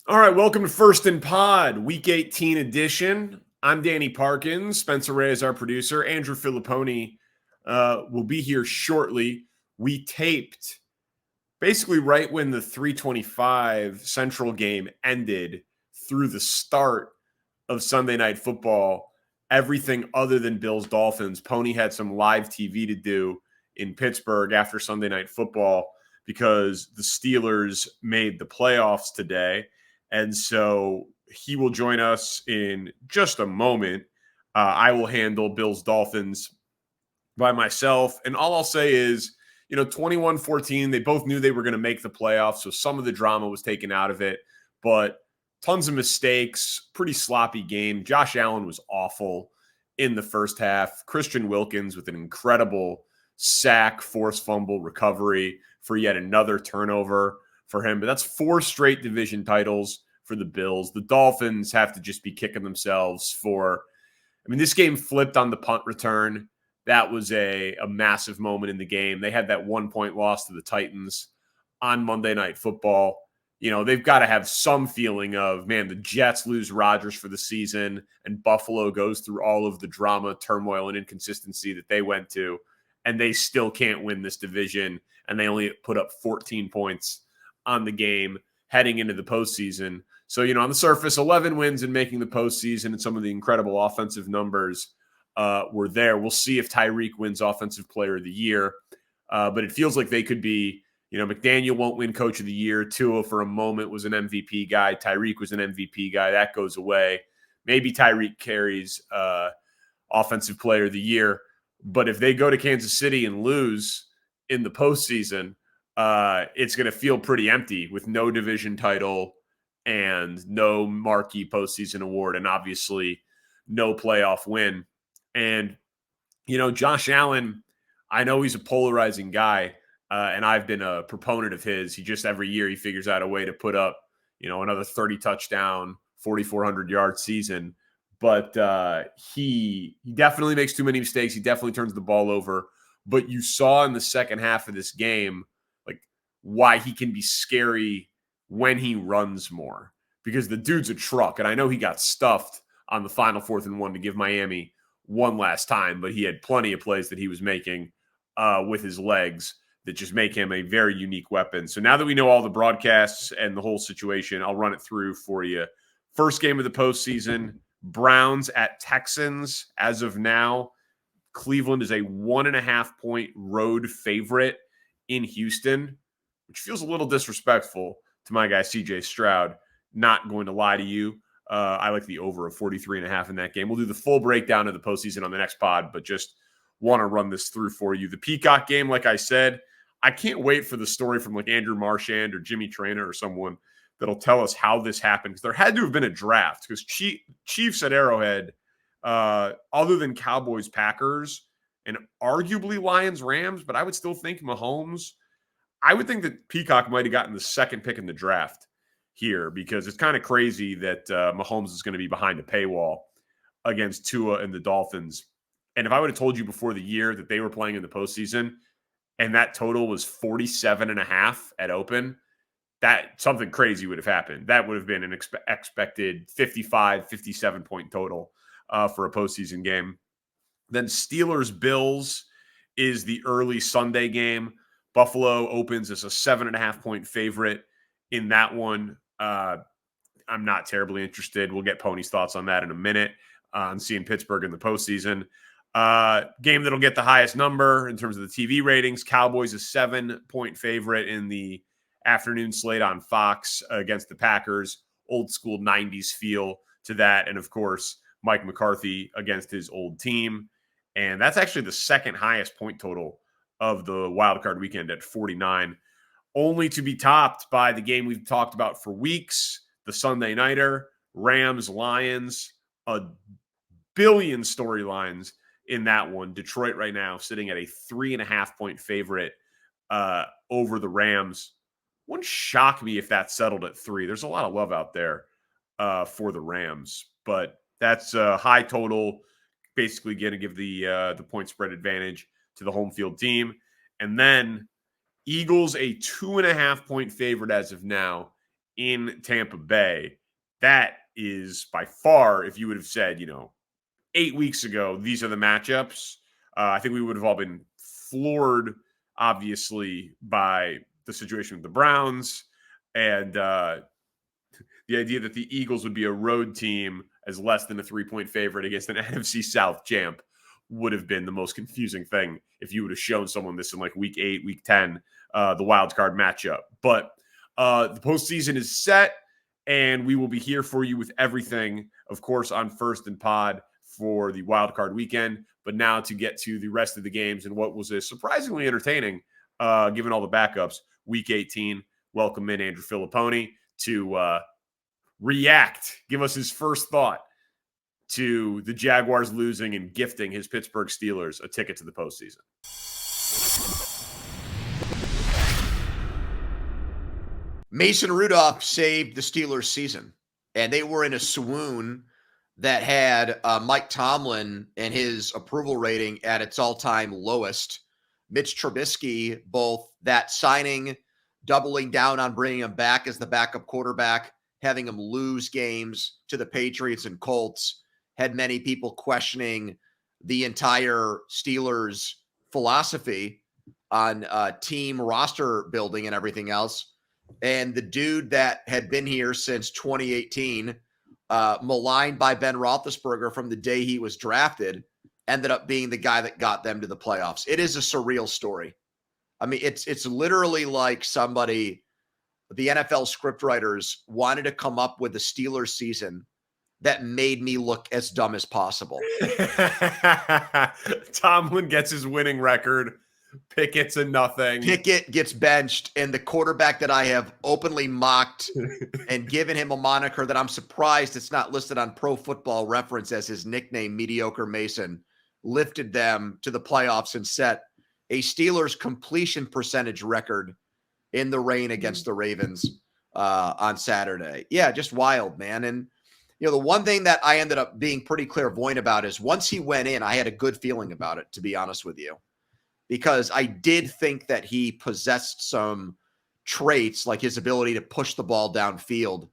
All right, welcome to First and Pod, Week 18 edition. I'm Danny Parkins. Spencer Ray is our producer. Andrew Fillipponi will be here shortly. We taped basically right when the 325 Central game ended through the start of Sunday Night Football. Everything other than Bills-Dolphins. Pony had some live TV to do in Pittsburgh after Sunday Night Football because the Steelers made the playoffs today. And so he will join us in just a moment. I will handle Bills Dolphins by myself. And all I'll say is, 21-14, they both knew they were going to make the playoffs. So some of the drama was taken out of it, but tons of mistakes, pretty sloppy game. Josh Allen was awful in the first half. Christian Wilkins with an incredible sack, forced fumble recovery for yet another turnover for him. But that's 4 straight division titles for the Bills. The Dolphins have to just be kicking themselves for, this game flipped on the punt return. That was a massive moment in the game. They had that 1-point loss to the Titans on Monday Night Football. They've got to have some feeling of, man, the Jets lose Rodgers for the season and Buffalo goes through all of the drama, turmoil, and inconsistency that they went to, and they still can't win this division, and they only put up 14 points on the game heading into the postseason. So, on the surface, 11 wins and making the postseason and some of the incredible offensive numbers were there. We'll see if Tyreek wins Offensive Player of the Year, but it feels like they could be, McDaniel won't win Coach of the Year. Tua for a moment was an MVP guy. Tyreek was an MVP guy. That goes away. Maybe Tyreek carries Offensive Player of the Year. But if they go to Kansas City and lose in the postseason, it's going to feel pretty empty with no division title and no marquee postseason award, and obviously no playoff win. And, Josh Allen, I know he's a polarizing guy, and I've been a proponent of his. He just every year he figures out a way to put up, another 30 touchdown, 4,400 yard season. But he definitely makes too many mistakes. He definitely turns the ball over. But you saw in the second half of this game, why he can be scary when he runs more, because the dude's a truck. And I know he got stuffed on the final 4th and 1 to give Miami one last time, but he had plenty of plays that he was making with his legs that just make him a very unique weapon. So now that we know all the broadcasts and the whole situation, I'll run it through for you. First game of the postseason, Browns at Texans. As of now, Cleveland is a 1.5-point road favorite in Houston, which feels a little disrespectful to my guy, CJ Stroud. Not going to lie to you. I like the over of 43.5 in that game. We'll do the full breakdown of the postseason on the next pod, but just want to run this through for you. The Peacock game, like I said, I can't wait for the story from Andrew Marchand or Jimmy Traynor or someone that'll tell us how this happened, because there had to have been a draft, because Chiefs at Arrowhead, other than Cowboys, Packers, and arguably Lions, Rams, but I would still think Mahomes. I would think that Peacock might have gotten the second pick in the draft here, because it's kind of crazy that Mahomes is going to be behind a paywall against Tua and the Dolphins. And if I would have told you before the year that they were playing in the postseason and that total was 47.5 at open, that something crazy would have happened. That would have been an expected 55, 57-point total for a postseason game. Then Steelers-Bills is the early Sunday game. Buffalo opens as a 7.5-point favorite in that one. I'm not terribly interested. We'll get Pony's thoughts on that in a minute. On seeing Pittsburgh in the postseason. Game that'll get the highest number in terms of the TV ratings. Cowboys a 7-point favorite in the afternoon slate on Fox against the Packers. Old school 90s feel to that. And of course, Mike McCarthy against his old team. And that's actually the second highest point total of the wildcard weekend at 49. Only to be topped by the game we've talked about for weeks, the Sunday nighter, Rams-Lions. A billion storylines in that one. Detroit right now sitting at a 3.5-point favorite over the Rams. Wouldn't shock me if that settled at 3. There's a lot of love out there for the Rams, but that's a high total, basically going to give the point spread advantage to the home field team. And then Eagles a 2.5-point favorite as of now in Tampa Bay. That is by far, if you would have said, 8 weeks ago, these are the matchups, I think we would have all been floored, obviously, by the situation with the Browns and the idea that the Eagles would be a road team as less than a 3-point favorite against an NFC South champ would have been the most confusing thing if you would have shown someone this in like week 8, week 10, the wild card matchup. But the postseason is set, and we will be here for you with everything, of course, on First and Pod for the wild card weekend. But now to get to the rest of the games and what was a surprisingly entertaining, given all the backups, week 18. Welcome in Andrew Fillipponi to react, give us his first thought to the Jaguars losing and gifting his Pittsburgh Steelers a ticket to the postseason. Mason Rudolph saved the Steelers season, and they were in a swoon that had Mike Tomlin and his approval rating at its all-time lowest. Mitch Trubisky, both that signing, doubling down on bringing him back as the backup quarterback, having him lose games to the Patriots and Colts, had many people questioning the entire Steelers philosophy on team roster building and everything else. And the dude that had been here since 2018, maligned by Ben Roethlisberger from the day he was drafted, ended up being the guy that got them to the playoffs. It is a surreal story. I mean, it's literally like somebody, the NFL scriptwriters wanted to come up with the Steelers season that made me look as dumb as possible. Tomlin gets his winning record. Pickett's a nothing. Pickett gets benched, and the quarterback that I have openly mocked and given him a moniker that I'm surprised it's not listed on Pro Football Reference as his nickname, Mediocre Mason, lifted them to the playoffs and set a Steelers completion percentage record in the rain against the Ravens on Saturday. Yeah, just wild, man. And, the one thing that I ended up being pretty clairvoyant about is once he went in, I had a good feeling about it, to be honest with you, because I did think that he possessed some traits like his ability to push the ball downfield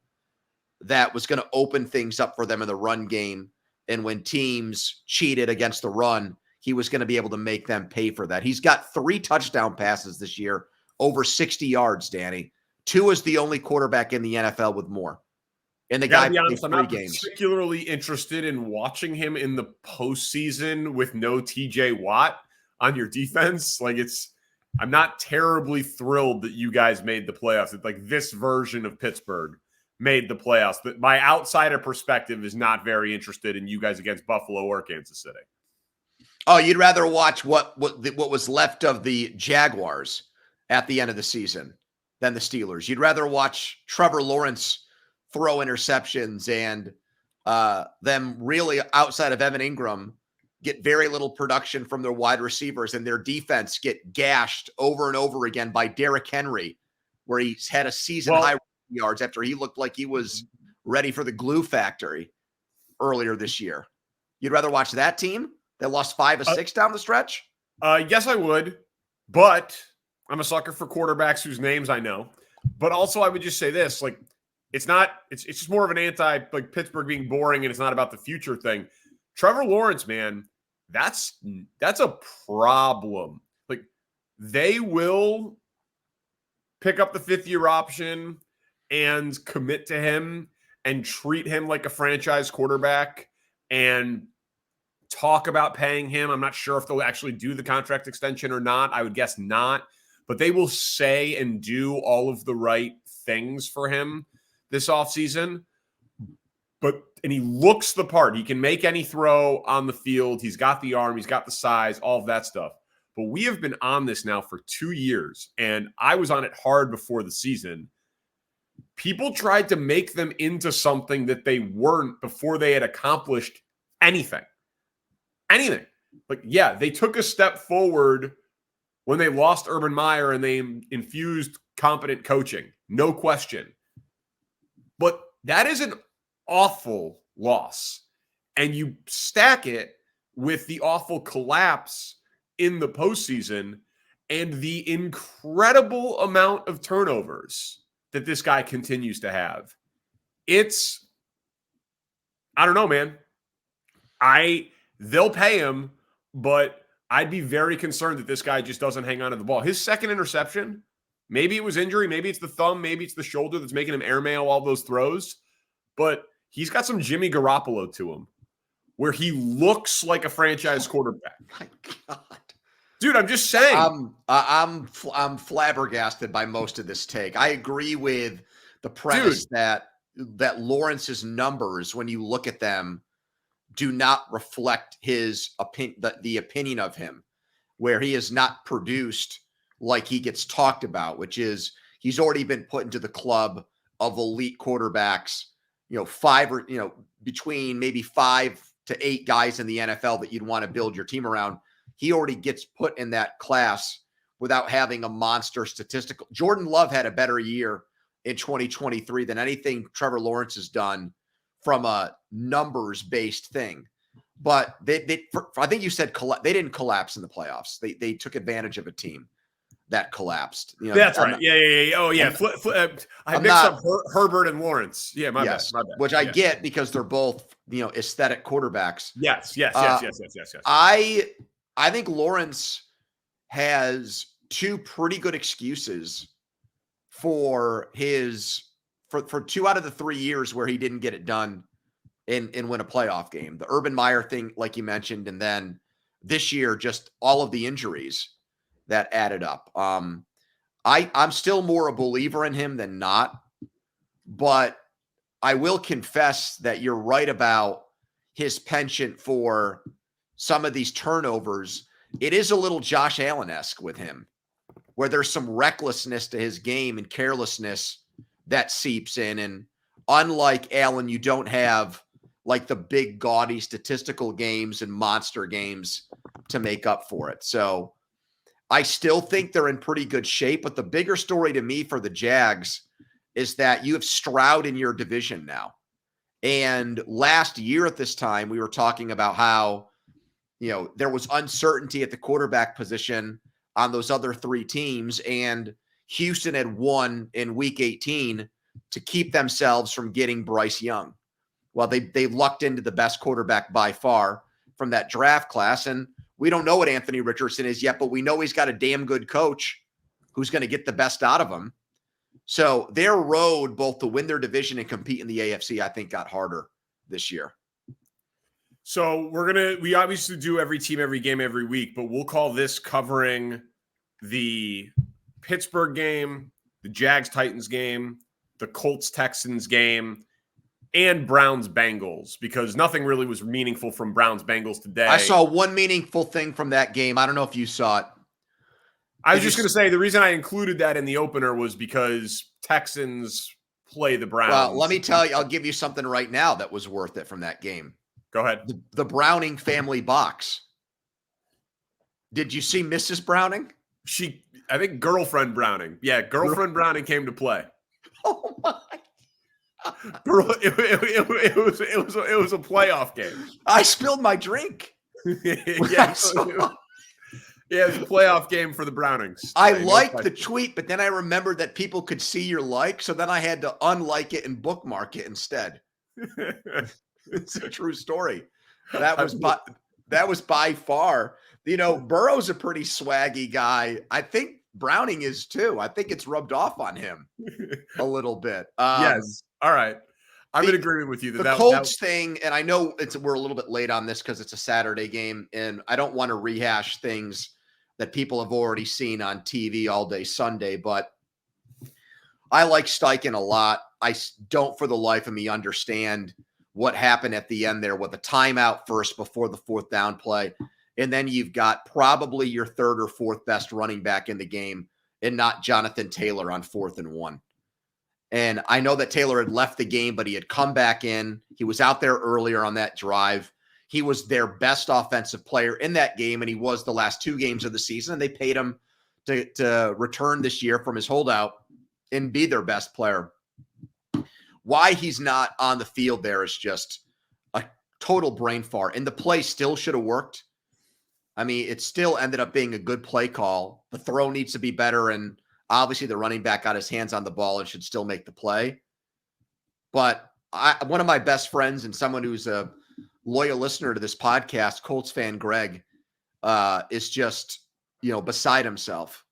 that was going to open things up for them in the run game. And when teams cheated against the run, he was going to be able to make them pay for that. He's got 3 touchdown passes this year, over 60 yards, Danny. 2 is the only quarterback in the NFL with more. And the guy played 3 games. I'm particularly interested in watching him in the postseason with no TJ Watt on your defense. I'm not terribly thrilled that you guys made the playoffs. It's like this version of Pittsburgh made the playoffs. But my outsider perspective is not very interested in you guys against Buffalo or Kansas City. Oh, you'd rather watch what was left of the Jaguars at the end of the season than the Steelers. You'd rather watch Trevor Lawrence throw interceptions and them really, outside of Evan Ingram, get very little production from their wide receivers, and their defense get gashed over and over again by Derrick Henry, where he's had a season-high yards after he looked like he was ready for the glue factory earlier this year. You'd rather watch that team that lost 5 of 6 down the stretch? Yes, I would, but I'm a sucker for quarterbacks whose names I know. But also, I would just say this, it's just more of an Pittsburgh being boring and it's not about the future thing. Trevor Lawrence, man, that's a problem. They will pick up the 5th-year option and commit to him and treat him like a franchise quarterback and talk about paying him. I'm not sure if they'll actually do the contract extension or not. I would guess not. But they will say and do all of the right things for him this offseason. And he looks the part. He can make any throw on the field. He's got the arm. He's got the size, all of that stuff. But we have been on this now for 2 years, and I was on it hard before the season. People tried to make them into something that they weren't before they had accomplished anything. They took a step forward when they lost Urban Meyer and they infused competent coaching. No question. But that is an awful loss. And you stack it with the awful collapse in the postseason and the incredible amount of turnovers that this guy continues to have. I don't know, man. They'll pay him, but I'd be very concerned that this guy just doesn't hang on to the ball. His second interception, maybe it was injury, maybe it's the thumb, maybe it's the shoulder that's making him airmail all those throws, but he's got some Jimmy Garoppolo to him where he looks like a franchise quarterback. My God. Dude, I'm just saying. I'm flabbergasted by most of this take. I agree with the premise that Lawrence's numbers, when you look at them, do not reflect his the opinion of him, where he is not produced like he gets talked about, which is he's already been put into the club of elite quarterbacks, between maybe 5 to 8 guys in the NFL that you'd want to build your team around. He already gets put in that class without having a monster statistical. Jordan Love had a better year in 2023 than anything Trevor Lawrence has done from a numbers-based thing. But I think you said they didn't collapse in the playoffs. They took advantage of a team that collapsed. That's right. Yeah. Oh, yeah. I mixed up Herbert and Lawrence. Yeah, my bad. Which I get because they're both, aesthetic quarterbacks. Yes. I think Lawrence has 2 pretty good excuses for 2 out of the 3 years where he didn't get it done and win a playoff game. The Urban Meyer thing, like you mentioned, and then this year, just all of the injuries that added up. I'm still more a believer in him than not, but I will confess that you're right about his penchant for some of these turnovers. It is a little Josh Allen-esque with him, where there's some recklessness to his game and carelessness that seeps in. And unlike Allen, you don't have like the big gaudy statistical games and monster games to make up for it. So I still think they're in pretty good shape, but the bigger story to me for the Jags is that you have Stroud in your division now. And last year at this time, we were talking about how, there was uncertainty at the quarterback position on those other 3 teams, and Houston had won in week 18 to keep themselves from getting Bryce Young. Well, they lucked into the best quarterback by far from that draft class, and we don't know what Anthony Richardson is yet, but we know he's got a damn good coach who's going to get the best out of him. So their road, both to win their division and compete in the AFC, I think got harder this year. So we obviously do every team, every game, every week, but we'll call this covering the Pittsburgh game, the Jags-Titans game, the Colts-Texans game, and Browns-Bengals, because nothing really was meaningful from Browns-Bengals today. I saw one meaningful thing from that game. I don't know if you saw it. I was just going to say the reason I included that in the opener was because Texans play the Browns. Well, let me tell you, I'll give you something right now that was worth it from that game. Go ahead. The Browning family box. Did you see Mrs. Browning? I think girlfriend Browning. Yeah, girlfriend Browning came to play. Oh my! It was a playoff game. I spilled my drink. Yeah, it was a playoff game for the Brownings. I liked the tweet, but then I remembered that people could see your like, so then I had to unlike it and bookmark it instead. It's a true story. That was by far. Burrow's a pretty swaggy guy. I think Browning is too. I think it's rubbed off on him a little bit. Yes. All right. I'm in agreement with you. The Colts thing, and I know we're a little bit late on this because it's a Saturday game, and I don't want to rehash things that people have already seen on TV all day Sunday, but I like Steichen a lot. I don't for the life of me understand what happened at the end there with a timeout first before the 4th down play. And then you've got probably your 3rd or 4th best running back in the game and not Jonathan Taylor on 4th and 1. And I know that Taylor had left the game, but he had come back in. He was out there earlier on that drive. He was their best offensive player in that game, and he was the last 2 games of the season. And they paid him to return this year from his holdout and be their best player. Why he's not on the field there is just a total brain fart. And the play still should have worked. I mean, it still ended up being a good play call. The throw needs to be better, and Obviously, the running back got his hands on the ball and should still make the play. But one of my best friends and someone who's a loyal listener to this podcast, Colts fan Greg, is just, beside himself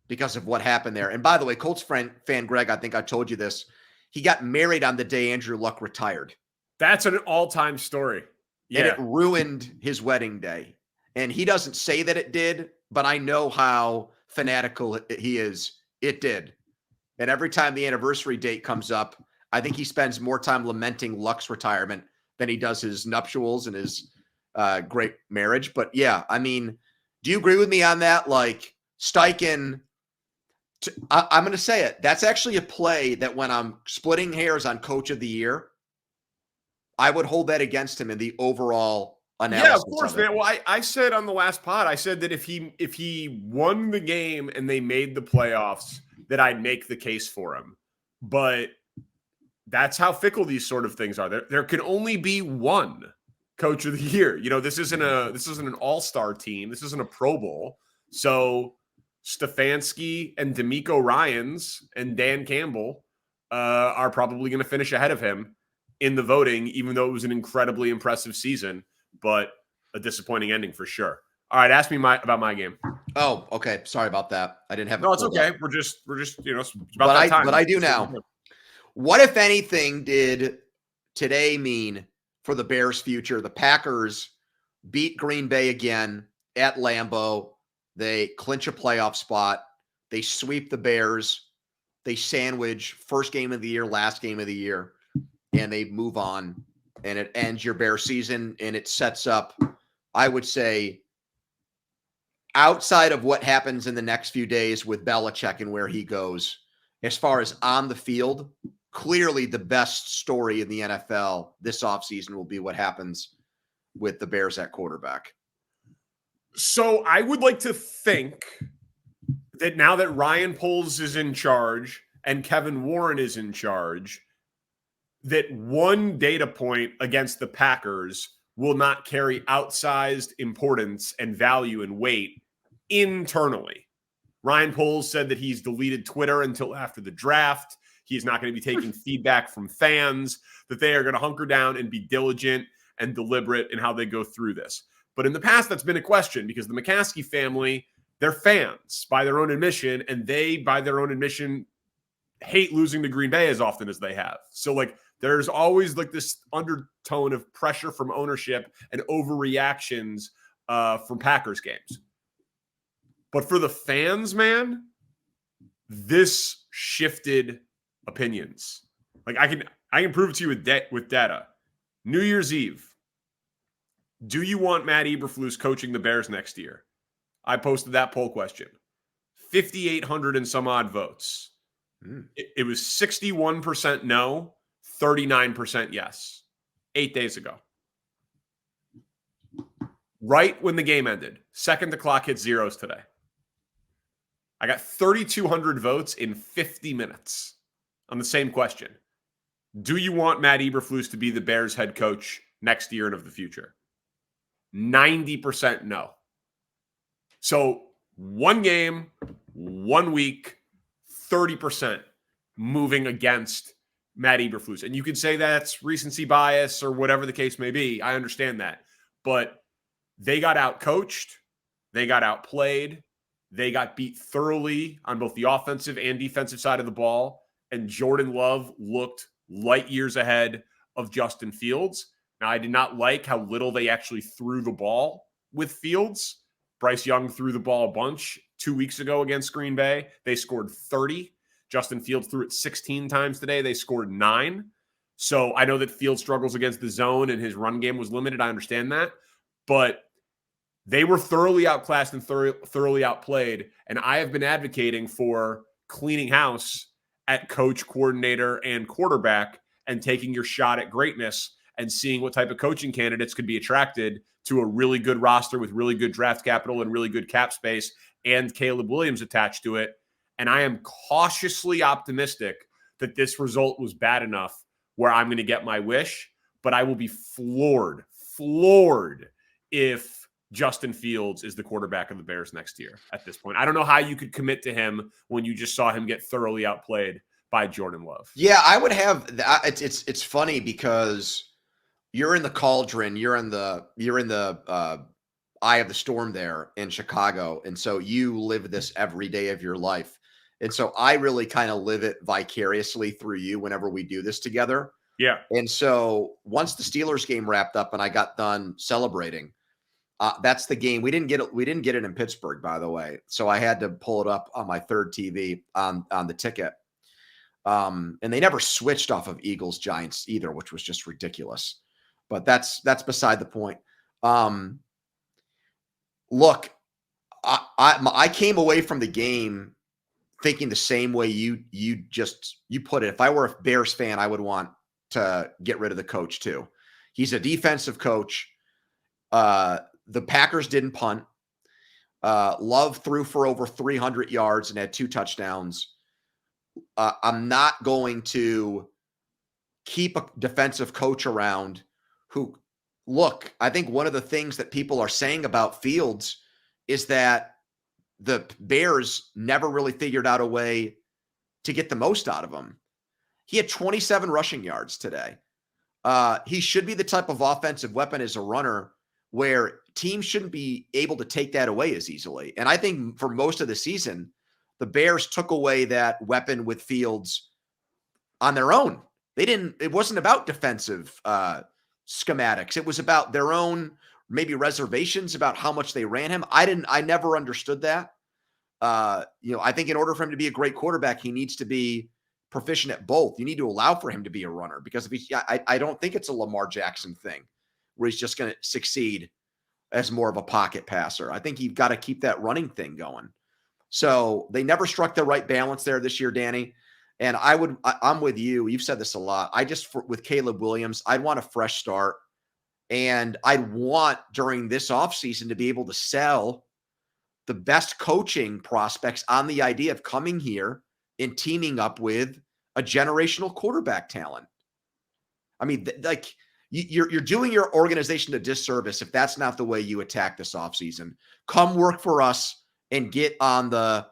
because of what happened there. And by the way, Colts fan Greg, I think I told you this, he got married on the day Andrew Luck retired. That's an all-time story. Yeah. And it ruined his wedding day. And he doesn't say that it did, but I know how fanatical he is. It did. And every time the anniversary date comes up, I think he spends more time lamenting Luck's retirement than he does his nuptials and his great marriage. But yeah, I mean, do you agree with me on that? Like Steichen, I'm going to say it. That's actually a play that when I'm splitting hairs on Coach of the Year, I would hold that against him in the overall analysis. Yeah, of course, man. Well, I said on the last pod, I said that if he won the game and they made the playoffs, that I'd make the case for him. But that's how fickle these sort of things are. There can only be one Coach of the Year. This isn't an all-star team. This isn't a Pro Bowl. So Stefanski and D'Amico Ryans and Dan Campbell are probably going to finish ahead of him in the voting, even though it was an incredibly impressive season, but a disappointing ending for sure. All right, ask me about my game. Oh, okay. Sorry about that. I didn't have. No, it's okay. We're just it's about but that time. But I do now. What, if anything, did today mean for the Bears' future? The Packers beat Green Bay again at Lambeau. They clinch a playoff spot. They sweep the Bears. They sandwich first game of the year, last game of the year, and they move on. And it ends your Bears season, and it sets up, I would say, outside of what happens in the next few days with Belichick and where he goes, as far as on the field, clearly the best story in the NFL this offseason will be what happens with the Bears at quarterback. So I would like to think that now that Ryan Poles is in charge and Kevin Warren is in charge, that one data point against the Packers will not carry outsized importance and value and weight internally. Ryan Poles said that he's deleted Twitter until after the draft. He's not going to be taking feedback from fans, that they are going to hunker down and be diligent and deliberate in how they go through this. But in the past, that's been a question because the McCaskey family, they're fans by their own admission, and they, by their own admission, hate losing to Green Bay as often as they have. So, there's always this undertone of pressure from ownership and overreactions from Packers games. But for the fans, man, this shifted opinions. I can prove it to you with data. New Year's Eve. Do you want Matt Eberflus coaching the Bears next year? I posted that poll question. 5,800 and some odd votes. It was 61% no, 39% yes. 8 days ago. Right when the game ended. Second the clock hit zeros today. I got 3,200 votes in 50 minutes on the same question. Do you want Matt Eberflus to be the Bears head coach next year and of the future? 90% no. So 1 game, 1 week, 30% moving against Matt Eberflus. And you could say that's recency bias or whatever the case may be. I understand that. But they got outcoached. They got outplayed. They got beat thoroughly on both the offensive and defensive side of the ball. And Jordan Love looked light years ahead of Justin Fields. Now, I did not like how little they actually threw the ball with Fields. Bryce Young threw the ball a bunch 2 weeks ago against Green Bay. They scored 30. Justin Fields threw it 16 times today. They scored 9. So I know that Fields struggles against the zone and his run game was limited. I understand that. But they were thoroughly outclassed and thoroughly outplayed. And I have been advocating for cleaning house at coach, coordinator, and quarterback and taking your shot at greatness and seeing what type of coaching candidates could be attracted to a really good roster with really good draft capital and really good cap space and Caleb Williams attached to it. And I am cautiously optimistic that this result was bad enough where I'm going to get my wish, but I will be floored if Justin Fields is the quarterback of the Bears next year at this point. I don't know how you could commit to him when you just saw him get thoroughly outplayed by Jordan Love. Yeah, I would have it's funny because you're in the cauldron, you're in the eye of the storm there in Chicago, and so you live this every day of your life. And so I really kind of live it vicariously through you whenever we do this together. Yeah. And so once the Steelers game wrapped up and I got done celebrating, that's the game. We didn't get it in Pittsburgh, by the way. So I had to pull it up on my third TV on the ticket. And they never switched off of Eagles Giants either, which was just ridiculous. But that's beside the point. Look, I came away from the game thinking the same way you put it. If I were a Bears fan, I would want to get rid of the coach too. He's a defensive coach. The Packers didn't punt. Love threw for over 300 yards and had 2 touchdowns. I'm not going to keep a defensive coach around who, look, I think one of the things that people are saying about Fields is that the Bears never really figured out a way to get the most out of him. He had 27 rushing yards today. He should be the type of offensive weapon as a runner where teams shouldn't be able to take that away as easily. And I think for most of the season, the Bears took away that weapon with Fields on their own. It wasn't about defensive schematics. It was about their own maybe reservations about how much they ran him. I never understood that. I think in order for him to be a great quarterback, he needs to be proficient at both. You need to allow for him to be a runner, because I don't think it's a Lamar Jackson thing where he's just going to succeed as more of a pocket passer. I think you've got to keep that running thing going. So they never struck the right balance there this year, Danny. And I'm with you. You've said this a lot. With Caleb Williams, I'd want a fresh start. And I'd want during this offseason to be able to sell the best coaching prospects on the idea of coming here and teaming up with a generational quarterback talent. I mean, you're doing your organization a disservice if that's not the way you attack this offseason. Come work for us and get on the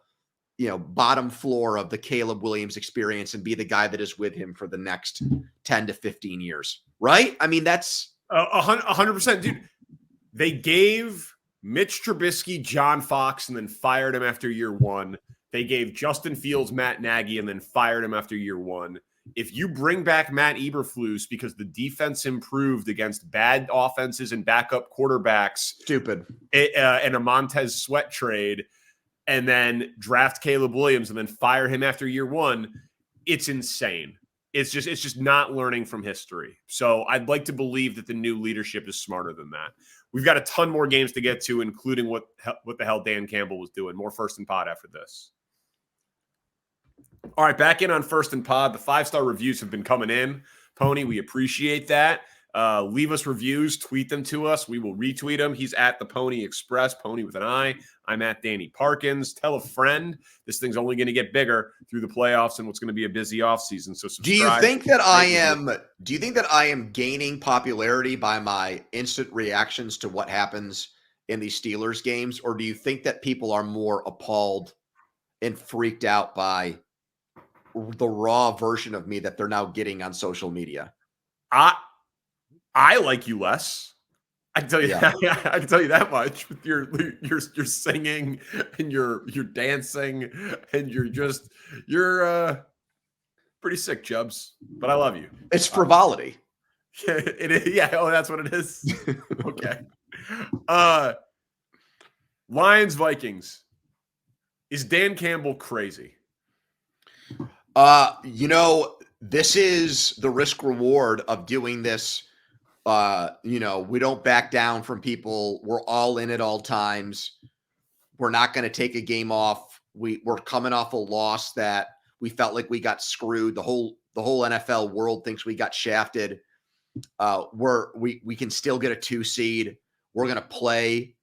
bottom floor of the Caleb Williams experience and be the guy that is with him for the next 10 to 15 years. Right? I mean, that's 100%, dude. They gave Mitch Trubisky John Fox and then fired him after year 1. They gave Justin Fields Matt Nagy and then fired him after year 1. If you bring back Matt Eberflus because the defense improved against bad offenses and backup quarterbacks, stupid, and a Montez Sweat trade, and then draft Caleb Williams and then fire him after year 1, it's insane. It's just not learning from history. So I'd like to believe that the new leadership is smarter than that. We've got a ton more games to get to, including what the hell Dan Campbell was doing. More First and Pod after this. All right, back in on First and Pod. The 5-star reviews have been coming in. Pony, we appreciate that. Leave us reviews, tweet them to us. We will retweet them. He's at the Pony Express, Pony with an I. I'm at Danny Parkins. Tell a friend. This thing's only going to get bigger through the playoffs and what's going to be a busy offseason. So subscribe. Do you think that I am gaining popularity by my instant reactions to what happens in these Steelers games? Or do you think that people are more appalled and freaked out by the raw version of me that they're now getting on social media? I like you less. I can tell you that. I can tell you that much. With your singing and your dancing and you're pretty sick, Chubbs. But I love you. It's frivolity. Yeah, it is. Yeah. Oh, that's what it is. Okay. Lions Vikings. Is Dan Campbell crazy? This is the risk reward of doing this. We don't back down from people. We're all in at all times. We're not going to take a game off. We're coming off a loss that we felt like we got screwed. The whole NFL world thinks we got shafted. We can still get a 2 seed. We're going to play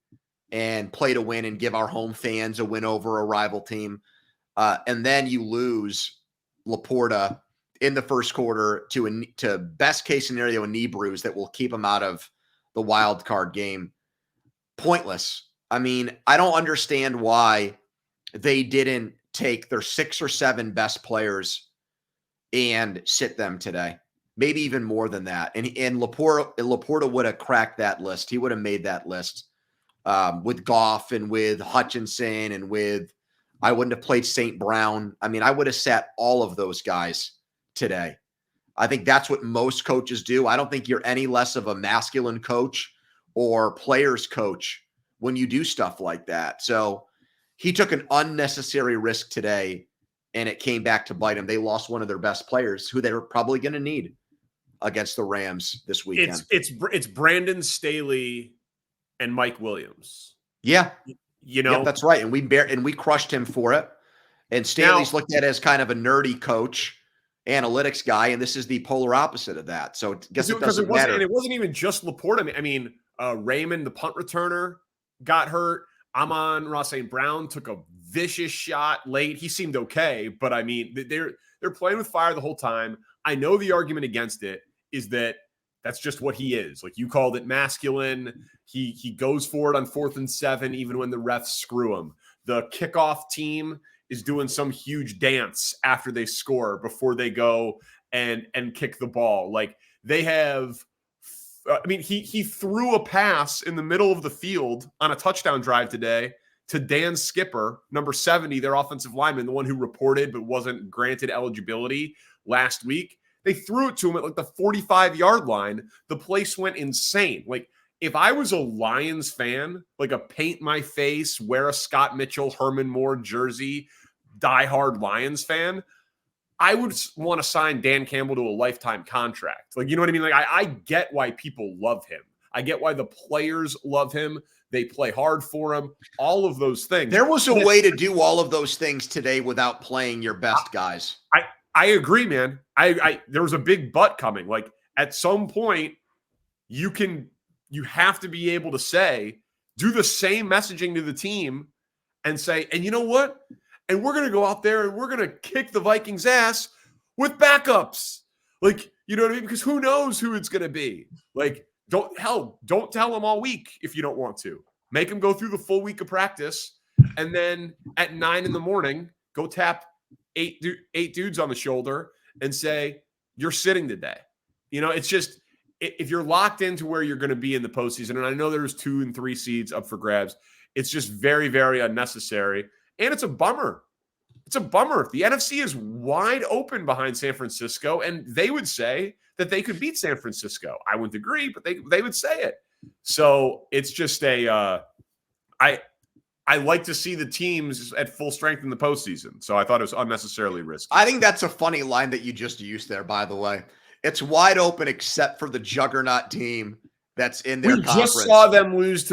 to win and give our home fans a win over a rival team. And then you lose Laporta in the first quarter to best case scenario, a knee bruise that will keep him out of the wild card game. pointless. I mean, I don't understand why they didn't take their 6 or 7 best players and sit them today. Maybe even more than that. And Laporta would have cracked that list. He would have made that list with Goff and with Hutchinson and with, I wouldn't have played St. Brown. I mean, I would have sat all of those guys today. I think that's what most coaches do. I don't think you're any less of a masculine coach or players coach when you do stuff like that. So he took an unnecessary risk today, and it came back to bite him. They lost one of their best players who they were probably going to need against the Rams this weekend. It's Brandon Staley and Mike Williams. Yeah. You know, yep, that's right. And we crushed him for it. And Staley's looked at as kind of a nerdy coach, analytics guy, and this is the polar opposite of that. So I guess it doesn't matter. And it wasn't even just Laporta. I mean, Raymond, the punt returner, got hurt. Amon-Ra St. Brown took a vicious shot late. He seemed okay, but I mean, they're playing with fire the whole time. I know the argument against it is that that's just what he is. Like you called it masculine. He goes for it on 4th and 7, even when the refs screw him. The kickoff team is doing some huge dance after they score before they go and kick the ball. Like they have, I mean, he threw a pass in the middle of the field on a touchdown drive today to Dan Skipper, number 70, their offensive lineman, the one who reported but wasn't granted eligibility last week. They threw it to him at like the 45-yard line. The place went insane. Like if I was a Lions fan, like a paint my face, wear a Scott Mitchell, Herman Moore jersey, diehard Lions fan, I would want to sign Dan Campbell to a lifetime contract. Like, you know what I mean? Like I get why people love him. I get why the players love him. They play hard for him. All of those things. There was a way to do all of those things today without playing your best guys. I agree, man. There was a big but coming. Like at some point, you have to be able to say, do the same messaging to the team and say, and you know what? And we're going to go out there and we're going to kick the Vikings' ass with backups. Like, you know what I mean? Because who knows who it's going to be. Like, don't tell them all week if you don't want to. Make them go through the full week of practice. And then at 9 a.m, go tap eight dudes on the shoulder and say, you're sitting today. You know, it's just, if you're locked into where you're going to be in the postseason, and I know there's 2 and 3 seeds up for grabs, it's just very, very unnecessary. And it's a bummer. It's a bummer. The NFC is wide open behind San Francisco, and they would say that they could beat San Francisco. I wouldn't agree, but they would say it. So it's just I like to see the teams at full strength in the postseason. So I thought it was unnecessarily risky. I think that's a funny line that you just used there, by the way. It's wide open except for the juggernaut team that's in their conference. We just saw them lose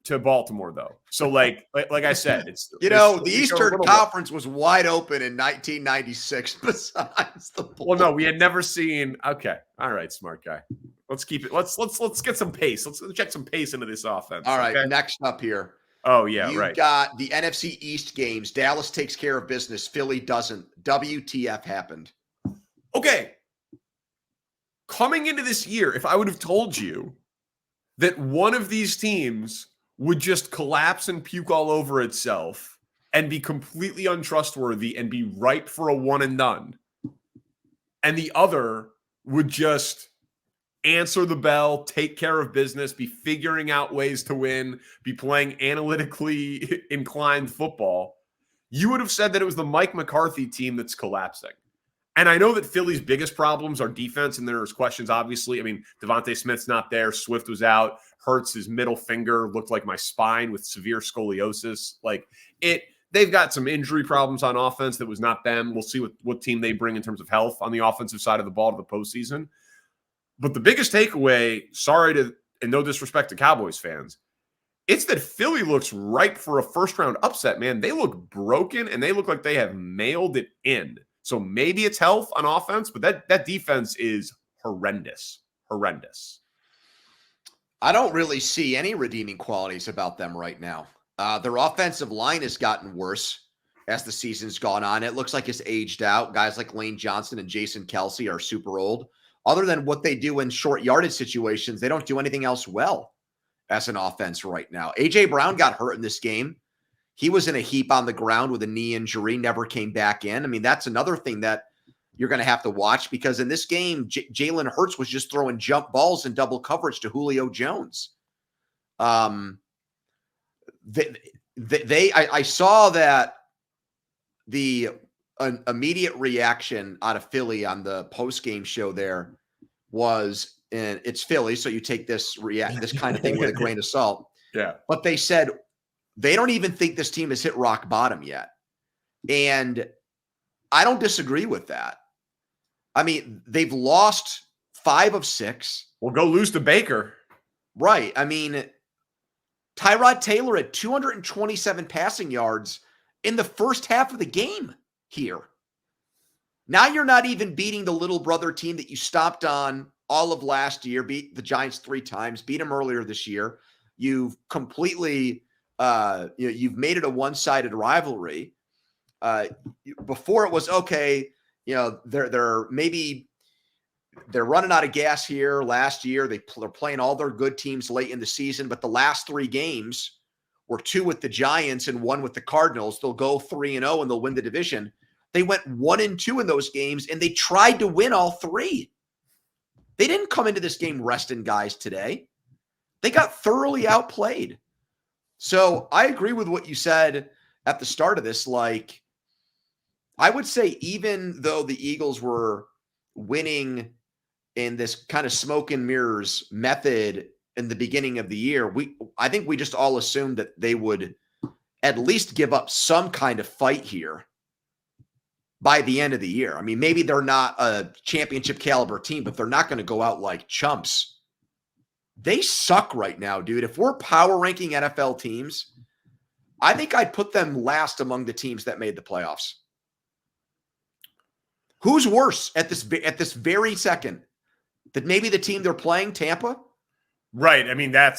to Baltimore, though. So, like I said, it's the Eastern Conference was wide open in 1996. Besides the Bulls. Well, no, we had never seen. Okay, all right, smart guy. Let's keep it. Let's get some pace. Let's check some pace into this offense. All right, okay? Next up here. Oh yeah, You've got the NFC East games. Dallas takes care of business. Philly doesn't. WTF happened? Okay. Coming into this year, if I would have told you that one of these teams would just collapse and puke all over itself and be completely untrustworthy and be ripe for a one and done, and the other would just answer the bell, take care of business, be figuring out ways to win, be playing analytically inclined football, you would have said that it was the Mike McCarthy team that's collapsing. And I know that Philly's biggest problems are defense, and there's questions, obviously. I mean, Devontae Smith's not there. Swift was out. Hurts, his middle finger looked like my spine with severe scoliosis. They've got some injury problems on offense that was not them. We'll see what team they bring in terms of health on the offensive side of the ball to the postseason. But the biggest takeaway, and no disrespect to Cowboys fans, it's that Philly looks ripe for a first-round upset, man. They look broken, and they look like they have mailed it in. So maybe it's health on offense, but that defense is horrendous. Horrendous. I don't really see any redeeming qualities about them right now. Their offensive line has gotten worse as the season's gone on. It looks like it's aged out. Guys like Lane Johnson and Jason Kelsey are super old. Other than what they do in short yardage situations, they don't do anything else well. as an offense right now. A.J. Brown got hurt in this game. He was in a heap on the ground with a knee injury, never came back in. I mean, that's another thing that you're going to have to watch, because in this game, Jalen Hurts was just throwing jump balls in double coverage to Julio Jones. I saw that the immediate reaction out of Philly on the post-game show there was, and it's Philly, so you take this kind of thing with a grain of salt. Yeah. But they said they don't even think this team has hit rock bottom yet. And I don't disagree with that. I mean, they've lost 5 of 6. Well, go lose to Baker. Right. I mean, Tyrod Taylor had 227 passing yards in the first half of the game here. Now you're not even beating the little brother team that you stomped on all of last year, beat the Giants 3 times, beat them earlier this year. You've completely, you've made it a one-sided rivalry. Before it was, okay, they're running out of gas here. Last year, they're playing all their good teams late in the season, but the last 3 games were 2 with the Giants and 1 with the Cardinals. They'll go 3-0 and they'll win the division. They went 1-2 in those games, and they tried to win all 3. They didn't come into this game resting guys today. They got thoroughly outplayed. So I agree with what you said at the start of this. Like, I would say even though the Eagles were winning in this kind of smoke and mirrors method in the beginning of the year, I think we just all assumed that they would at least give up some kind of fight here by the end of the year. I mean, maybe they're not a championship caliber team, but they're not going to go out like chumps. They suck right now, dude. If we're power ranking NFL teams, I think I'd put them last among the teams that made the playoffs. Who's worse at this very second? That maybe the team they're playing, Tampa? Right. I mean, I'd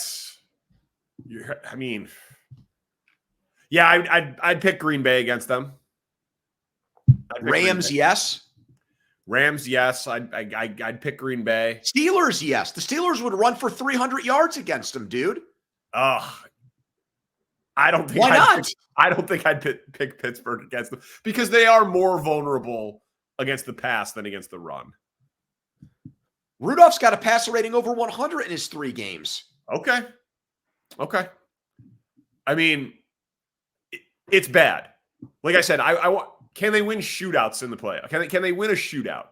pick Green Bay against them. Rams, yes. Rams, yes. I'd pick Green Bay. Steelers, yes. The Steelers would run for 300 yards against them, dude. I don't think. Why not? I don't think I'd pick Pittsburgh against them because they are more vulnerable against the pass than against the run. Rudolph's got a passer rating over 100 in his 3 games. Okay. I mean, it's bad. Like I said, I want. Can they win shootouts in the playoff? Can they win a shootout?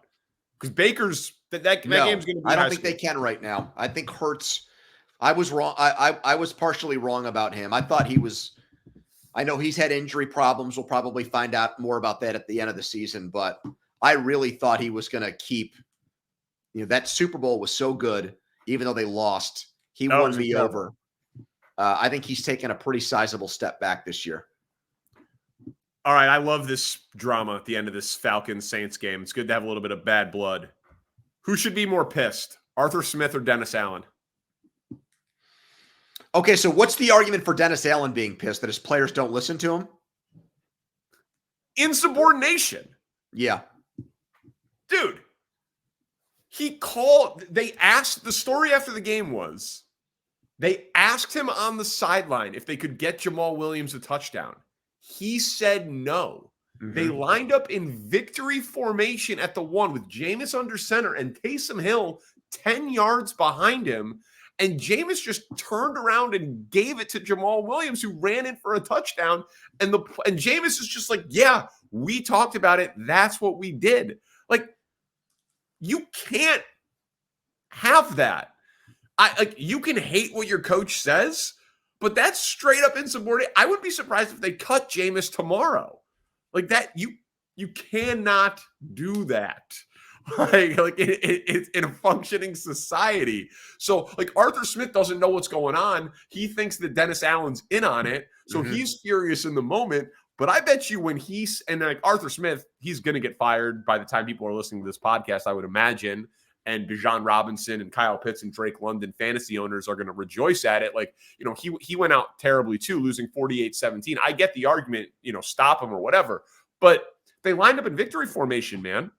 Because Baker's that game's going to be. I don't think they can right now. I think Hurts. I was wrong. I was partially wrong about him. I thought he was. I know he's had injury problems. We'll probably find out more about that at the end of the season. But I really thought he was going to keep. That Super Bowl was so good, even though they lost. He won me over. I think he's taken a pretty sizable step back this year. All right, I love this drama at the end of this Falcons-Saints game. It's good to have a little bit of bad blood. Who should be more pissed, Arthur Smith or Dennis Allen? Okay, so what's the argument for Dennis Allen being pissed, that his players don't listen to him? Insubordination. Yeah. Dude, the story after the game was, they asked him on the sideline if they could get Jamal Williams a touchdown. He said no. Mm-hmm. They lined up in victory formation at the 1 with Jameis under center and Taysom Hill 10 yards behind him. And Jameis just turned around and gave it to Jamal Williams, who ran in for a touchdown. And Jameis is just like, yeah, we talked about it. That's what we did. Like, you can't have that. You can hate what your coach says, but that's straight up insubordinate. I would be surprised if they cut Jameis tomorrow. Like that, you cannot do that. Like it's in a functioning society. So like Arthur Smith doesn't know what's going on. He thinks that Dennis Allen's in on it. So he's furious in the moment. But I bet you when Arthur Smith, he's going to get fired by the time people are listening to this podcast, I would imagine. And Bijan Robinson and Kyle Pitts and Drake London fantasy owners are going to rejoice at it. Like, he went out terribly too, losing 48-17. I get the argument, stop him or whatever. But they lined up in victory formation, man,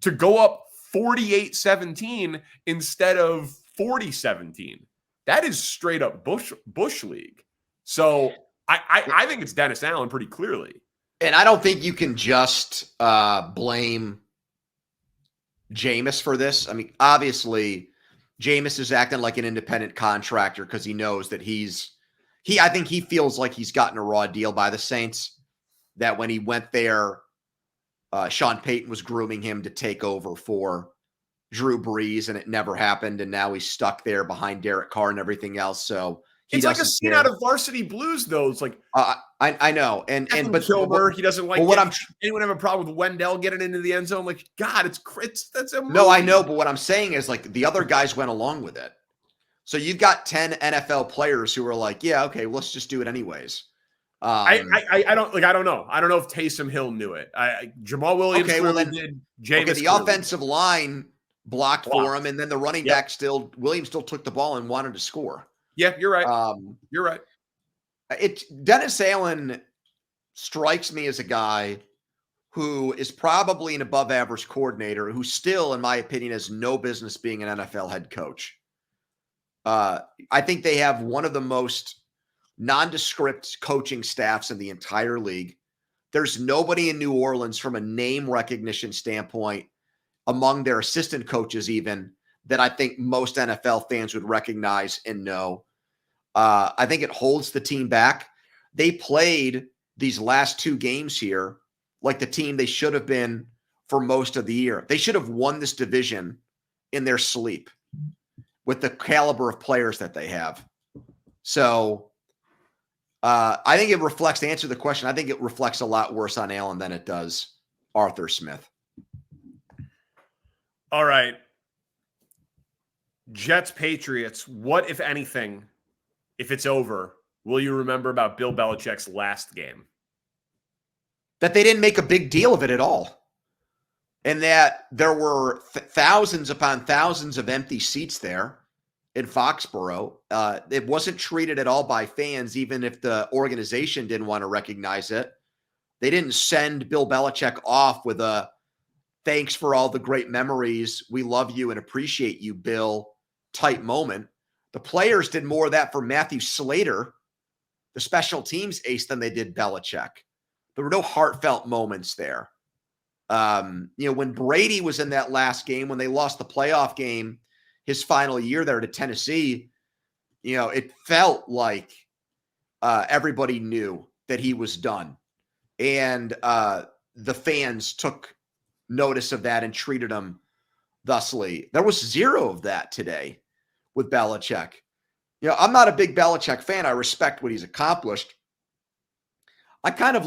to go up 48-17 instead of 40-17. that is straight up Bush League. So I think it's Dennis Allen pretty clearly. And I don't think you can just blame Jameis for this. I mean, obviously, Jameis is acting like an independent contractor because he knows that I think he feels like he's gotten a raw deal by the Saints, that when he went there, Sean Payton was grooming him to take over for Drew Brees, and it never happened. And now he's stuck there behind Derek Carr and everything else. So it's like a scene out of Varsity Blues, though. It's like I know, but Kilmer, he doesn't like. What anyone have a problem with Wendell getting into the end zone? Like, God, that's a movie. No, I know, but what I'm saying is, like, the other guys went along with it. So you've got 10 NFL players who are like, yeah, okay, let's just do it anyways. I don't know. I don't know if Taysom Hill knew it. Jamal Williams did. Jameis the offensive line blocked for him, and then the running back Williams still took the ball and wanted to score. Yeah, you're right. You're right. Dennis Allen strikes me as a guy who is probably an above average coordinator who still, in my opinion, has no business being an NFL head coach. I think they have one of the most nondescript coaching staffs in the entire league. There's nobody in New Orleans from a name recognition standpoint among their assistant coaches even that I think most NFL fans would recognize and know. I think it holds the team back. They played these last 2 games here like the team they should have been for most of the year. They should have won this division in their sleep with the caliber of players that they have. So I think it reflects, to answer the question, I think it reflects a lot worse on Allen than it does Arthur Smith. All right. Jets, Patriots. What, if anything, if it's over, will you remember about Bill Belichick's last game? That they didn't make a big deal of it at all. And that there were thousands upon thousands of empty seats there in Foxborough. It wasn't treated at all by fans, even if the organization didn't want to recognize it. They didn't send Bill Belichick off with a thanks for all the great memories. We love you and appreciate you, Bill type moment. The players did more of that for Matthew Slater, the special teams ace, than they did Belichick. There were no heartfelt moments there. When Brady was in that last game, when they lost the playoff game, his final year there to Tennessee, it felt like everybody knew that he was done. And the fans took notice of that and treated him thusly. There was zero of that today with Belichick. I'm not a big Belichick fan. I respect what he's accomplished. I'm not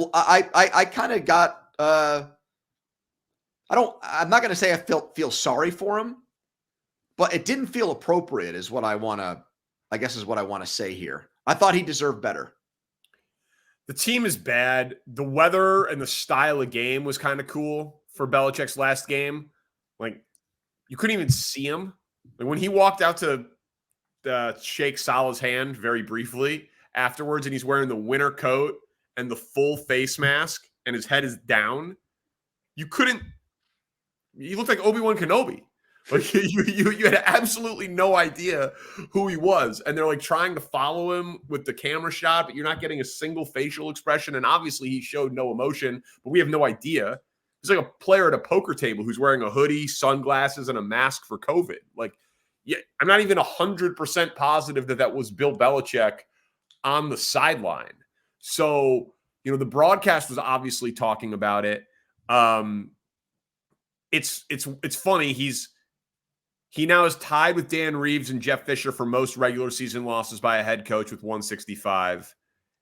going to say I feel sorry for him, but it didn't feel appropriate is what I want to say here. I thought he deserved better. The team is bad. The weather and the style of game was kind of cool for Belichick's last game. Like, you couldn't even see him. Like, when he walked out to shake Salah's hand very briefly afterwards, and he's wearing the winter coat and the full face mask, and his head is down, you looked like Obi-Wan Kenobi. Like, you had absolutely no idea who he was. And they're like trying to follow him with the camera shot, but you're not getting a single facial expression. And obviously he showed no emotion, but we have no idea. He's like a player at a poker table who's wearing a hoodie, sunglasses, and a mask for COVID. Like, yeah, I'm not even 100% positive that was Bill Belichick on the sideline. So, the broadcast was obviously talking about it. It's funny. He now is tied with Dan Reeves and Jeff Fisher for most regular season losses by a head coach with 165.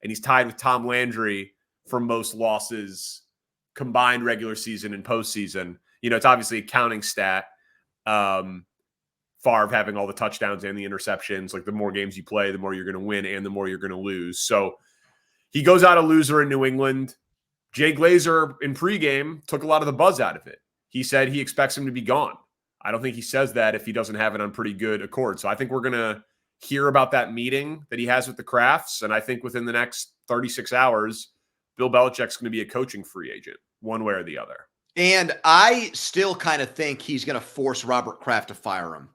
And he's tied with Tom Landry for most losses combined regular season and postseason. It's obviously a counting stat. Favre having all the touchdowns and the interceptions. Like, the more games you play, the more you're going to win and the more you're going to lose. So he goes out a loser in New England. Jay Glazer in pregame took a lot of the buzz out of it. He said he expects him to be gone. I don't think he says that if he doesn't have it on pretty good accord. So I think we're going to hear about that meeting that he has with the Crafts. And I think within the next 36 hours, Bill Belichick's going to be a coaching free agent one way or the other. And I still kind of think he's going to force Robert Kraft to fire him.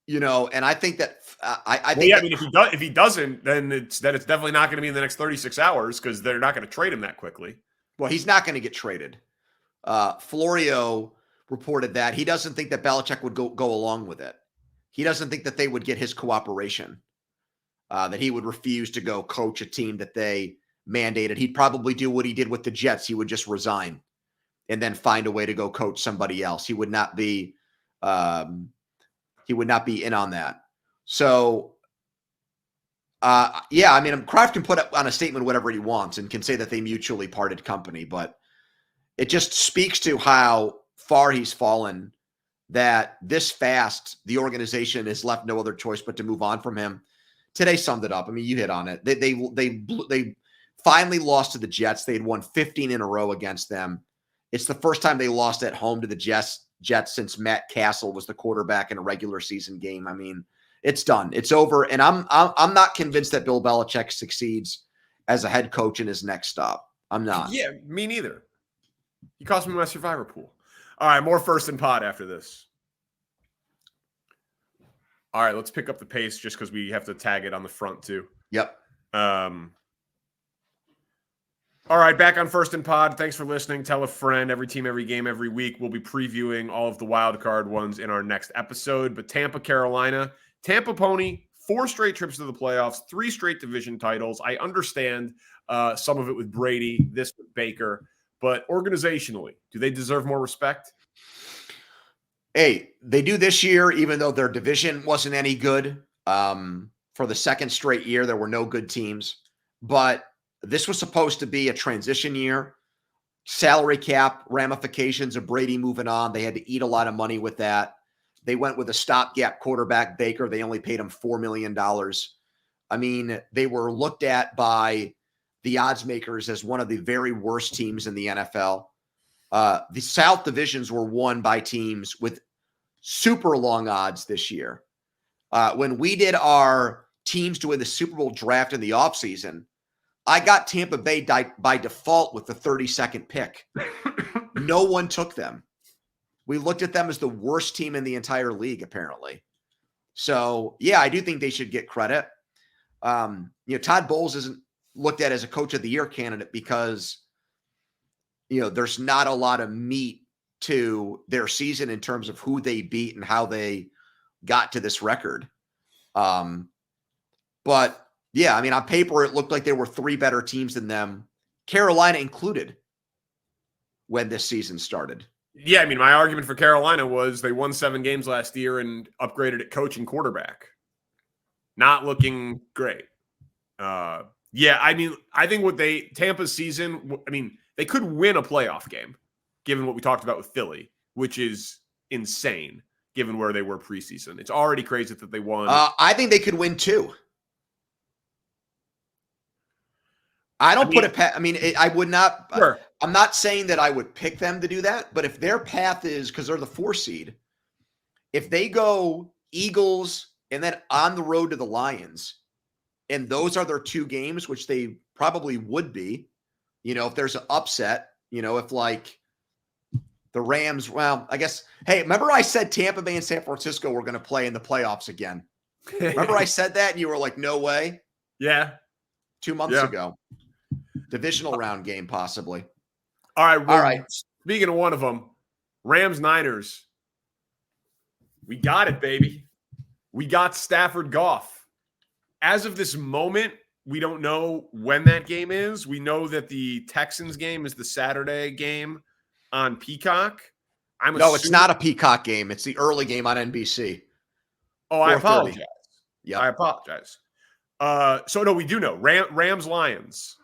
And I think that I Well, think yeah, I that mean, if he doesn't, then it's definitely not going to be in the next 36 hours because they're not going to trade him that quickly. well, he's not going to get traded. Florio reported that he doesn't think that Belichick would go along with it. He doesn't think that they would get his cooperation. That he would refuse to go coach a team that they mandated. He'd probably do what he did with the Jets. He would just resign and then find a way to go coach somebody else. He would not be in on that. So, yeah, I mean, Kraft can put on a statement whatever he wants and can say that they mutually parted company, but it just speaks to how far he's fallen, that this fast the organization has left no other choice but to move on from him. Today summed it up. I mean, you hit on it. They finally lost to the Jets. They had won 15 in a row against them. It's the first time they lost at home to the Jets since Matt Castle was the quarterback in a regular season game. I mean, it's done. It's over. And I'm not convinced that Bill Belichick succeeds as a head coach in his next stop. I'm not. Yeah, me neither. He cost me my survivor pool. All right, more first and pod after this. All right, let's pick up the pace just because we have to tag it on the front too. Yep. All right, back on First and Pod. Thanks for listening. Tell a friend. Every team, every game, every week. We'll be previewing all of the wild card ones in our next episode. But Tampa, Carolina, Tampa Pony, 4 straight trips to the playoffs, 3 straight division titles. I understand some of it with Brady, this with Baker. But organizationally, do they deserve more respect? Hey, they do this year, even though their division wasn't any good. For the second straight year, there were no good teams. But this was supposed to be a transition year. Salary cap ramifications of Brady moving on. They had to eat a lot of money with that. They went with a stopgap quarterback, Baker. They only paid him $4 million. I mean, they were looked at by the odds makers as one of the very worst teams in the NFL. The South divisions were won by teams with super long odds this year. When we did our teams to win the Super Bowl draft in the offseason, I got Tampa Bay by default with the 32nd pick. No one took them. We looked at them as the worst team in the entire league, apparently. So, yeah, I do think they should get credit. Todd Bowles isn't looked at as a coach of the year candidate because, there's not a lot of meat to their season in terms of who they beat and how they got to this record. But yeah, I mean, on paper, it looked like there were 3 better teams than them, Carolina included, when this season started. Yeah, I mean, my argument for Carolina was they won 7 games last year and upgraded at coach and quarterback. Not looking great. Yeah, I mean, I think Tampa's season, I mean, they could win a playoff game, given what we talked about with Philly, which is insane, given where they were preseason. It's already crazy that they won. I think they could win 2. I would not. Sure. I'm not saying that I would pick them to do that, but if their path is, because they're the 4 seed, if they go Eagles and then on the road to the Lions, and those are their 2 games, which they probably would be, if there's an upset, if like the Rams, well, I guess, hey, remember I said Tampa Bay and San Francisco were going to play in the playoffs again? Remember I said that and you were like, no way? Yeah. 2 months ago. Divisional round game, possibly. All right. All right. Speaking of one of them, Rams-Niners. We got it, baby. We got Stafford Goff. As of this moment, we don't know when that game is. We know that the Texans game is the Saturday game on Peacock. It's not a Peacock game. It's the early game on NBC. Oh, I apologize. Yeah, I apologize. So no, we do know Rams-Lions.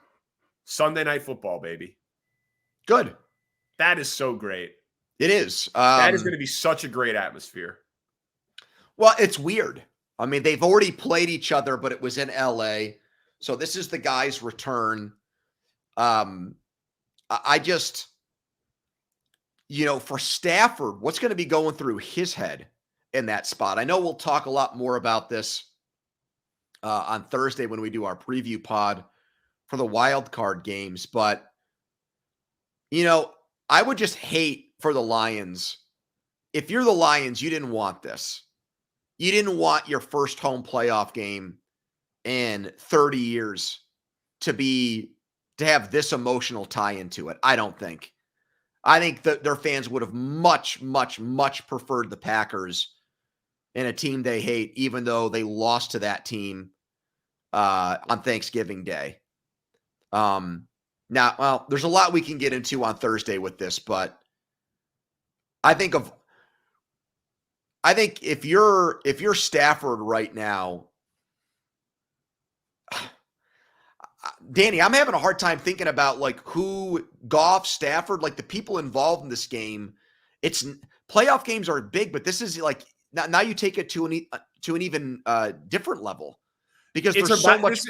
Sunday Night Football, baby. Good. That is so great. It is. That is going to be such a great atmosphere. Well, it's weird. I mean, they've already played each other, but it was in LA. So this is the guy's return. I just, for Stafford, what's going to be going through his head in that spot? I know we'll talk a lot more about this on Thursday when we do our preview pod for the wild card games. But, I would just hate for the Lions. If you're the Lions, you didn't want this. you didn't want your first home playoff game in 30 years to have this emotional tie into it. I don't think. I think that their fans would have much, much, much preferred the Packers in a team they hate, even though they lost to that team on Thanksgiving Day. Now, well, there's a lot we can get into on Thursday with this, but I think if you're Stafford right now, Danny, I'm having a hard time thinking about like who Goff, Stafford, like the people involved in this game. It's playoff games are big, but this is like now you take it to an even different level because there's so much.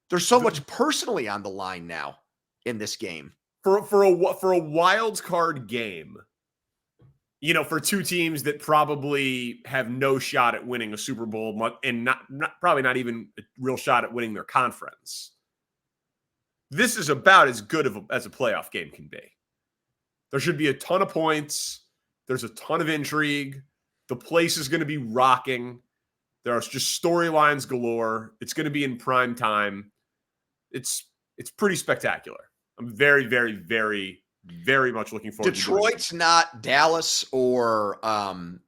There's so much personally on the line now in this game for a wild card game. You know, for two teams that probably have no shot at winning a Super Bowl and probably not even a real shot at winning their conference. This is about as good as a playoff game can be. There should be a ton of points. There's a ton of intrigue. The place is going to be rocking. There are just storylines galore. It's going to be in prime time. It's pretty spectacular. I'm very, very, very, very much looking forward to Detroit's not Dallas or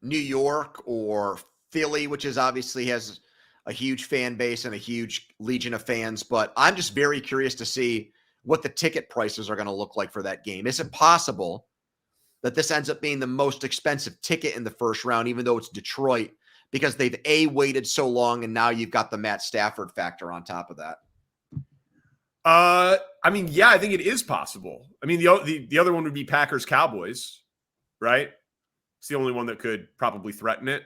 New York or Philly, which is obviously has a huge fan base and a huge legion of fans. But I'm just very curious to see what the ticket prices are going to look like for that game. Is it possible that this ends up being the most expensive ticket in the first round, even though it's Detroit, because they've waited so long and now you've got the Matt Stafford factor on top of that? I mean, yeah, I think it is possible. I mean, the other one would be Packers Cowboys, right? It's the only one that could probably threaten it.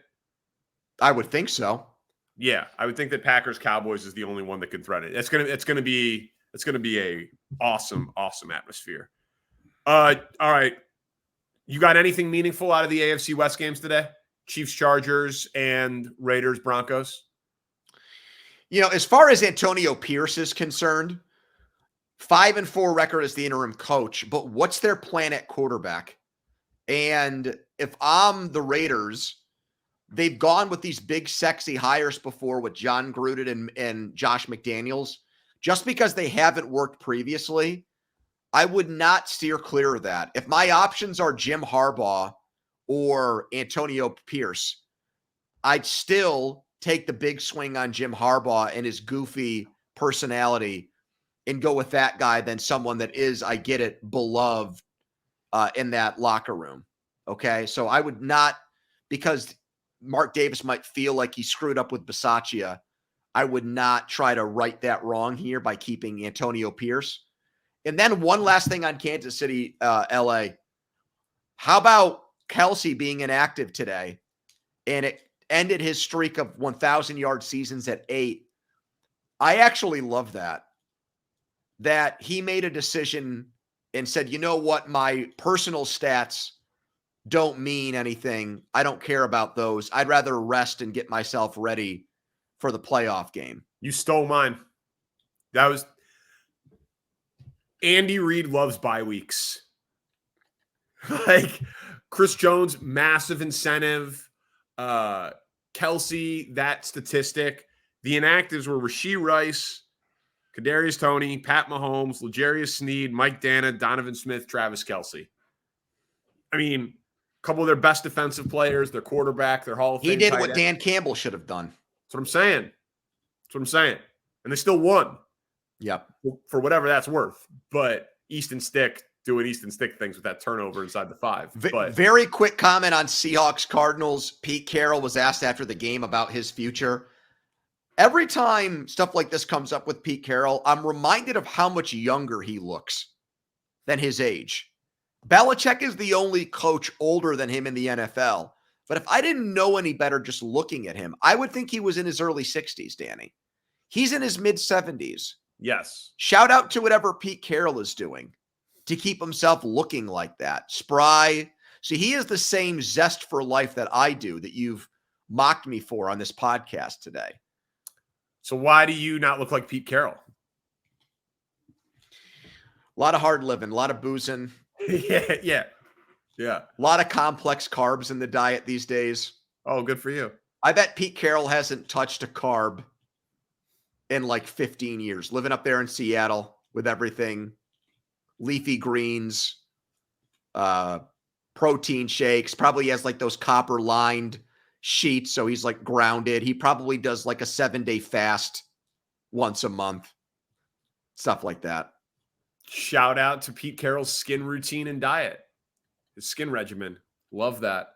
I would think so. Yeah, I would think that Packers Cowboys is the only one that could threaten it. It's gonna be a awesome atmosphere. All right, you got anything meaningful out of the AFC West games today? Chiefs Chargers and Raiders Broncos. You know, as far as Antonio Pierce is concerned, 5-4 record as the interim coach, but what's their plan at quarterback? And if I'm the Raiders, they've gone with these big, sexy hires before with John Gruden and Josh McDaniels. Just because they haven't worked previously, I would not steer clear of that. If my options are Jim Harbaugh or Antonio Pierce, I'd still take the big swing on Jim Harbaugh and his goofy personality and go with that guy than someone that is, I get it, beloved in that locker room. Okay. So I would not, because Mark Davis might feel like he screwed up with Bisaccia, I would not try to right that wrong here by keeping Antonio Pierce. And then one last thing on Kansas City, LA. How about Kelsey being inactive today? And it ended his streak of 1,000-yard seasons at 8. I actually love that he made a decision and said, you know what, my personal stats don't mean anything. I don't care about those. I'd rather rest and get myself ready for the playoff game. You stole mine. That was Andy Reid loves bye weeks. Like Chris Jones, massive incentive. Kelsey, that statistic. The inactives were Rashee Rice, Kadarius Toney, Pat Mahomes, L'Jarius Sneed, Mike Dana, Donovan Smith, Travis Kelce. I mean, a couple of their best defensive players, their quarterback, their Hall of Fame. He did what Dan Campbell should have done. That's what I'm saying. And they still won. Yep. For whatever that's worth. But Easton Stick doing Easton Stick things with that turnover inside the 5. Very quick comment on Seahawks Cardinals. Pete Carroll was asked after the game about his future. Every time stuff like this comes up with Pete Carroll, I'm reminded of how much younger he looks than his age. Belichick is the only coach older than him in the NFL. But if I didn't know any better just looking at him, I would think he was in his early 60s, Danny. He's in his mid-70s. Yes. Shout out to whatever Pete Carroll is doing to keep himself looking like that. Spry. See, he has the same zest for life that I do that you've mocked me for on this podcast today. So why do you not look like Pete Carroll? A lot of hard living, a lot of boozing. Yeah. A lot of complex carbs in the diet these days. Oh, good for you. I bet Pete Carroll hasn't touched a carb in like 15 years, living up there in Seattle with everything, leafy greens, protein shakes. Probably has like those copper lined sheets. So he's like grounded. He probably does like a 7-day fast once a month, stuff like that. Shout out to Pete Carroll's skin routine and diet, his skin regimen. Love that.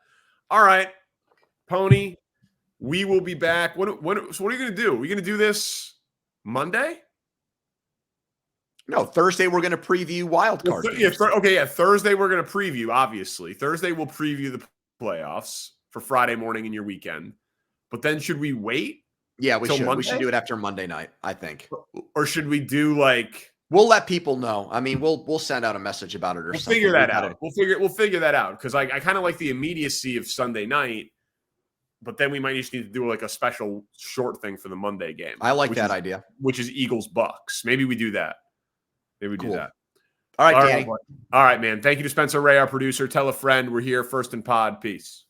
All right, Pony, we will be back. So what are you going to do? Are we going to do this Monday? No, Thursday we're going to preview wild card. Thursday we're going to preview, obviously. Thursday we'll preview the playoffs for Friday morning in your weekend. But then should we wait? Yeah, we should. Monday? We should do it after Monday night, I think. Or should we do like... We'll let people know. I mean, we'll send out a message about it or something. Figure that out. We'll figure that out because I kind of like the immediacy of Sunday night, but then we might just need to do like a special short thing for the Monday game. I like that idea. Which is Eagles Bucks. Maybe we do that. Do that. All right, Danny. All right, man. Thank you to Spencer Ray, our producer. Tell a friend. We're here first in pod. Peace.